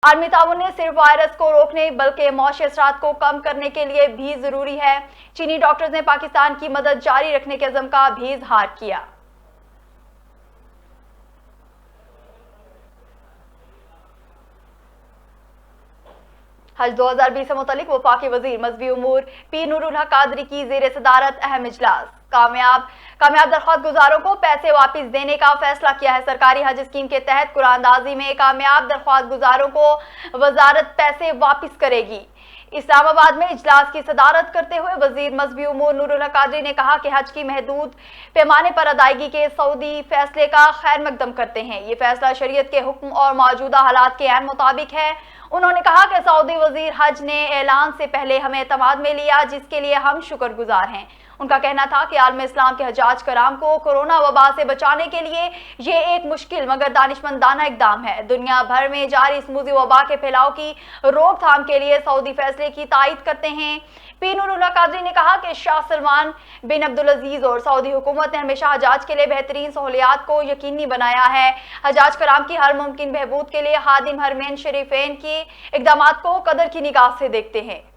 आलमी ताउन ने सिर्फ वायरस को रोकने बल्कि मौशी असरात को कम करने के लिए भी जरूरी है। चीनी डॉक्टर्स ने पाकिस्तान की मदद जारी रखने के अज़्म का भी इजहार किया। हज 2020 से मुतल्लिक वफाकी वजीर मजहबी उमूर पीर नूरुल हक कादरी की जेर सदारत अहम इजलास। कामयाब दरख्वास्त गुजारों को पैसे वापस देने का फैसला किया है। सरकारी हज स्कीम के तहत कुरानदाजी में कामयाब दरख्वास्त गुजारों को वजारत पैसे वापस करेगी। इस्लामाबाद में इजलास की सदारत करते हुए वजीर मजहबी उमूर नूरुल हक कादरी ने कहा कि हज की महदूद पैमाने पर अदायगी के सऊदी फैसले का खैर मकदम करते हैं। ये फैसला शरीयत के हुक्म और मौजूदा हालात के ऐन मुताबिक है। उन्होंने कहा कि सऊदी वजीर हज ने ऐलान से पहले हमें एतमाद में लिया, जिसके लिए हम शुक्रगुजार हैं। उनका कहना था कि आलम इस्लाम के हजाज कराम को कोरोना वबा से बचाने के लिए ये एक मुश्किल मगर दानिशमंदाना इकदाम है। दुनिया भर में जारी इस मूजी वबा के फैलाव की रोकथाम के लिए सऊदी फैसले की तायीद करते हैं। पीर नूरुल हक कादरी ने कहा कि शाह सलमान बिन अब्दुल अजीज और सऊदी हुकूमत ने हमेशा हजाज के लिए बेहतरीन सहूलियात को यकीनी बनाया है। हजाज कराम की हर मुमकिन बहबूद के लिए हादिम हरमैन शरीफैन के इकदाम को कदर की निगाह से देखते हैं।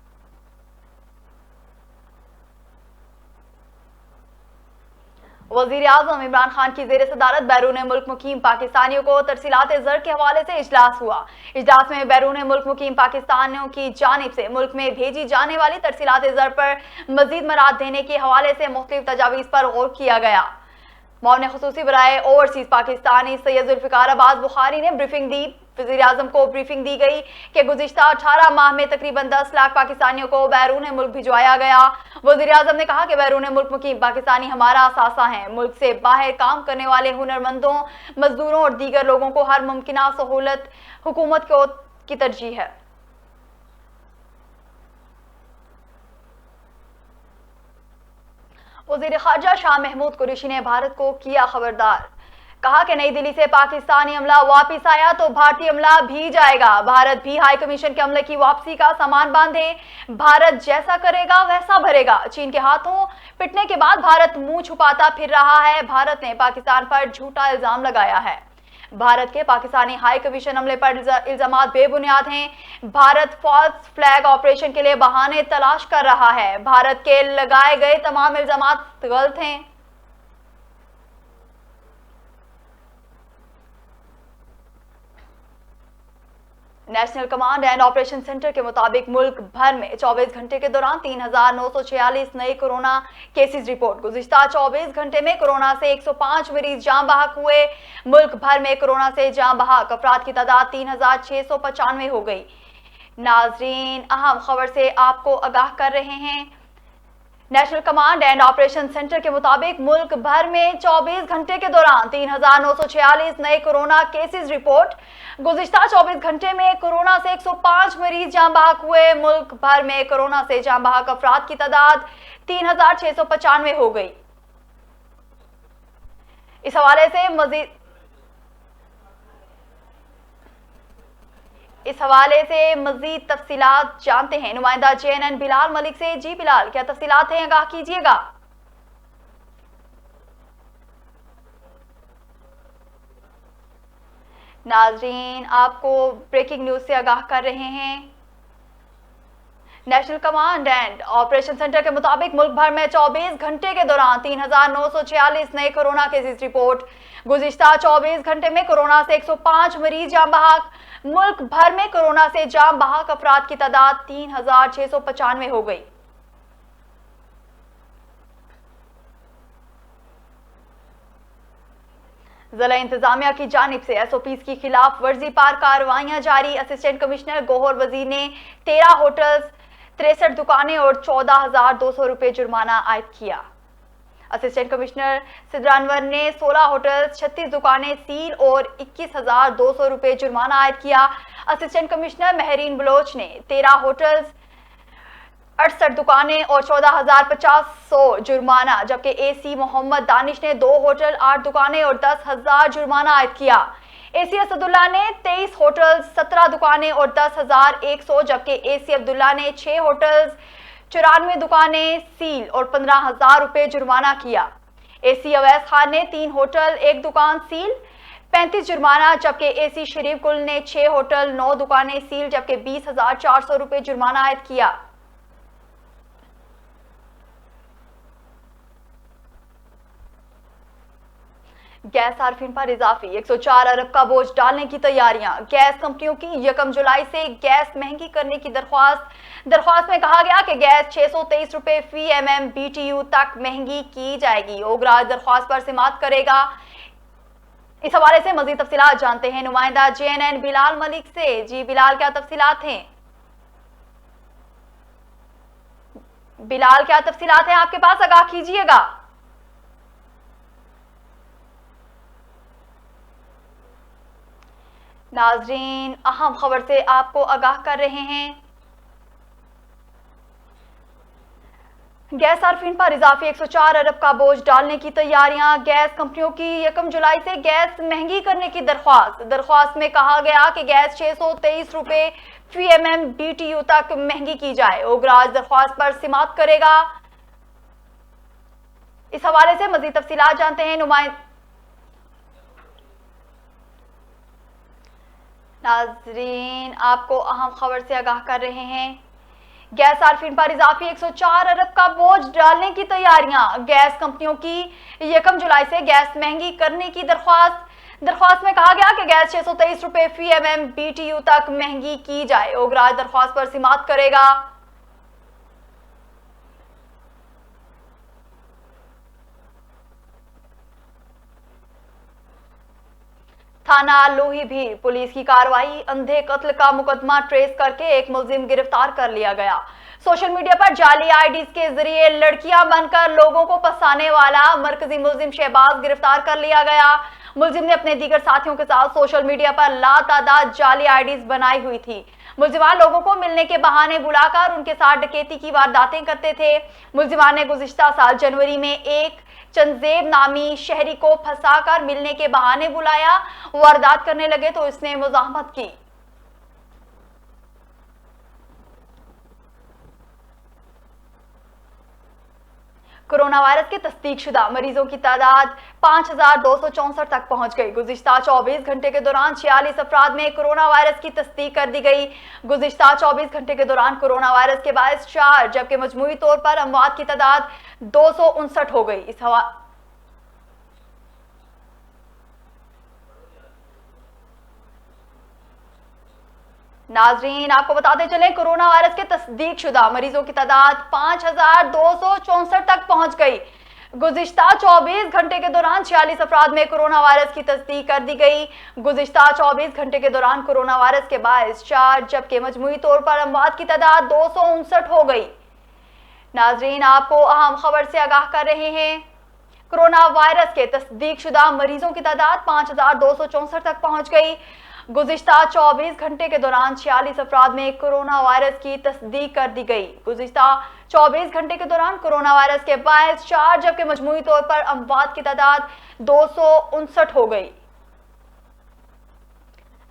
वजीर आजम इमरान खान की जेर सदारत बैरून मुल्क मुकीम पाकिस्तानियों को तरसीलात ज़र के हवाले से इजलास हुआ। इजलास में बैरून मुल्क मुकीम पाकिस्तानियों की जानिब से मुल्क में भेजी जाने वाली तरसीलात ज़र पर मजीद मराद देने के हवाले से मुख्तलिफ तजावीज़ पर गौर किया गया। मौन खुसूसी बराए ओवरसीज पाकिस्तानी सैयद जुल्फ़िकार अब्बास बुखारी ने ब्रीफिंग दी। वज़ीर आज़म को ब्रीफिंग दी गई कि गुज़िश्ता 18 माह में तकरीबन 10 लाख पाकिस्तानियों को बैरून मुल्क भिजवाया गया। वज़ीर आज़म ने कहा कि बैरून मुल्क मुकीम पाकिस्तानी हमारा असासा है। मुल्क से बाहर काम करने वाले हुनरमंदों, मजदूरों और दीगर लोगों को हर मुमकिन सहूलत हुकूमत की तरजीह है। वज़ीर ख़ारजा शाह महमूद कुरैशी ने भारत को किया खबरदार। कहा कि नई दिल्ली से पाकिस्तानी अमला वापस आया तो भारतीय अमला भी जाएगा। भारत भी हाई कमीशन के अमले की वापसी का सामान बांधे। भारत जैसा करेगा वैसा भरेगा। चीन के हाथों पिटने के बाद भारत मुंह छुपाता फिर रहा है। भारत ने पाकिस्तान पर झूठा इल्जाम लगाया है। भारत के पाकिस्तानी हाई कमीशन अमले पर इल्जामात बेबुनियाद हैं। भारत फॉल्स फ्लैग ऑपरेशन के लिए बहाने तलाश कर रहा है। भारत के लगाए गए तमाम इल्जामात गलत हैं। National command and operation centre के मुताबिक मुल्क भर में 24 घंटे के दौरान 3,946 नए कोरोना केसेस रिपोर्ट। गुज़िश्ता 24 घंटे में कोरोना से 105 मरीज जान बहक हुए। मुल्क भर में कोरोना से जान बहक अफराद की तादाद 3,695 हो गई। नाजरीन, अहम खबर से आपको आगाह कर रहे हैं। National command and operation centre के मुताबिक मुल्क भर में 24 घंटे के दौरान 3,946 नए कोरोना केसेस रिपोर्ट। गुज़िश्ता 24 घंटे में कोरोना से 105 मरीज जान बहक हुए। मुल्क भर में कोरोना से जान बहक अफराद की तादाद 3,695 हो गई। इस हवाले से मजीद तफसीलात जानते हैं नुमाइंदा JNN बिलाल मलिक से। जी बिलाल, क्या तफसीलात हैं, आगाह कीजिएगा। नाजरीन, आपको ब्रेकिंग न्यूज से आगाह कर रहे हैं। National command and operation centre के मुताबिक मुल्क भर में 24 घंटे के दौरान 3,946 नए कोरोना केसेस रिपोर्ट। गुज़िश्ता 24 घंटे में कोरोना से 105 मरीज जान बहक। मुल्क भर में कोरोना से जान बहक अफराद की तादाद 3,695 हो गई। जिला इंतजामिया की जानिब से SOPs की खिलाफ वर्जी पार कार्रवाइयां जारी। असिस्टेंट कमिश्नर गौहर वजीर ने 13 होटल्स, 63 दुकानें और 14,200 रुपये जुर्माना आयद किया। असिस्टेंट कमिश्नर सिद्रानवर ने 16 होटल्स, 36 दुकानें सील और 21,200 रुपये जुर्माना आयद किया। असिस्टेंट कमिश्नर महरीन बलोच ने 13 होटल्स, 68 दुकानें और 14,500 जुर्माना, जबकि AC मोहम्मद दानिश ने 2 होटल, 8 दुकानें और 10,000 जुर्माना आयद किया। AC असदुल्ला ने 23 होटल्स, 17 दुकानें और 10,100, जबकि AC अब्दुल्ला ने 6 होटल्स, 94 दुकानें सील और 15,000 रुपये जुर्माना किया। AC अवैस खान ने 3 होटल, 1 दुकान सील, 35 जुर्माना, जबकि एसी शरीफ कुल ने 6 होटल 9 दुकानें सील, जबकि 20,400 रुपए जुर्माना आयद किया। गैस सार्फिन पर इजाफी, 104 अरब का बोझ डालने की तैयारियां। गैस कंपनियों की 1 जुलाई से गैस महंगी करने की दरख्वास्त में कहा गया कि गैस 623 रुपए फी BTU तक महंगी की जाएगी। ओगरा दरख्वास्त पर समाअत करेगा। इस हवाले से मजीद तफसीलात जानते हैं नुमाइंदा JNN बिलाल मलिक से। जी बिलाल, क्या तफसीलात हैं? बिलाल, क्या तफसीलात हैं आपके पास, आगाह कीजिएगा। नाजरीन, अहम खबर से आपको आगाह कर रहे हैं। गैस सार्फिन पर इजाफी, 104 अरब का बोझ डालने की तैयारियां। गैस कंपनियों की 1 जुलाई से गैस महंगी करने की दरख्वास्त में कहा गया कि गैस 623 रुपए फी BTU तक महंगी की जाए। ओगरा दरख्वास्त पर समाअत करेगा। इस हवाले से मजीद तफसीलात जानते हैं नाजरीन, आपको अहम खबर से आगाह कर रहे हैं। गैस सार्फिन पर इजाफी, 104 अरब का बोझ डालने की तैयारियां। गैस कंपनियों की 1 जुलाई से गैस महंगी करने की दरख्वास्त में कहा गया कि गैस 623 रुपए फी BTU तक महंगी की जाए। ओगरा दरख्वास्त पर समाअत करेगा। थाना लोही भी पुलिस की कार्रवाई, अंधे कत्ल का मुकदमा ट्रेस करके एक मुलजिम गिरफ्तार कर लिया गया। सोशल मीडिया पर जाली आईडीज के जरिए लड़कियां बनकर लोगों को फंसाने वाला मरकजी मुलजिम शहबाज गिरफ्तार कर लिया गया। मुलजिम ने अपने दीगर साथियों के साथ सोशल मीडिया पर लातादाद जाली आईडीज बनाई हुई थी। मुलजिमान लोगों को मिलने के बहाने बुलाकर उनके साथ डकैती की वारदातें करते थे। मुलजिमान ने गुज़िश्ता साल जनवरी में एक चंदेब नामी शहरी को फंसाकर मिलने के बहाने बुलाया। वारदात करने लगे तो इसने मुज़ाहमत की। कोरोना वायरस के तस्दीकशुदा मरीजों की तादाद 5,264 तक पहुंच गई। गुज़िश्ता 24 घंटे के दौरान 46 अफराद में कोरोना वायरस की तस्दीक कर दी गई। गुज़िश्ता 24 घंटे के दौरान कोरोना वायरस के बायस 4, जबकि मजमूई तौर पर अमवात की तादाद 259 हो गई। नाजरीन, आपको बताते चले कोरोना वायरस के तस्दीकशुदा मरीजों की तादाद 5,264 तक पहुंच गई। गुज़िश्ता 24 घंटे के दौरान 46 अफराद में कोरोना वायरस की तस्दीक कर दी गई। गुज़िश्ता 24 घंटे के दौरान कोरोना वायरस के बायस 4, जबकि मजमूई तौर पर अमवात की तादाद 259 हो गई। नाजरीन, आपको अहम खबर से आगाह कर रहे हैं। कोरोना वायरस के तस्दीकशुदा मरीजों की तादाद 5,264 तक पहुंच गई। गुज़िश्ता 24 घंटे के दौरान 46 अफराद में कोरोना वायरस की तस्दीक कर दी गई। गुज़िश्ता 24 घंटे के दौरान कोरोना वायरस के बायस 4, जबकि मजमूई तौर पर अमवात की तादाद 259 हो गई।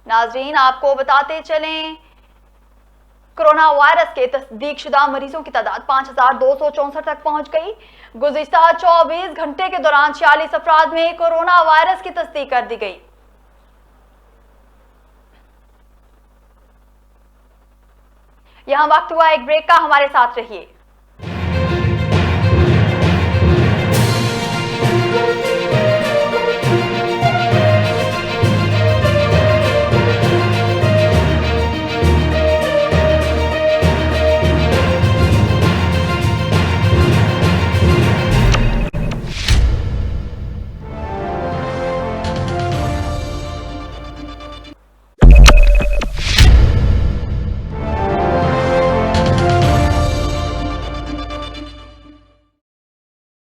नाजरीन, आपको बताते चलें कोरोना वायरस के तस्दीकशुदा मरीजों की तादाद 5,264 तक पहुंच गई। गुज़िश्ता 24 घंटे के दौरान 46 अफराद में कोरोना वायरस की तस्दीक कर दी गई। यहां वक्त हुआ एक ब्रेक का, हमारे साथ रहिए।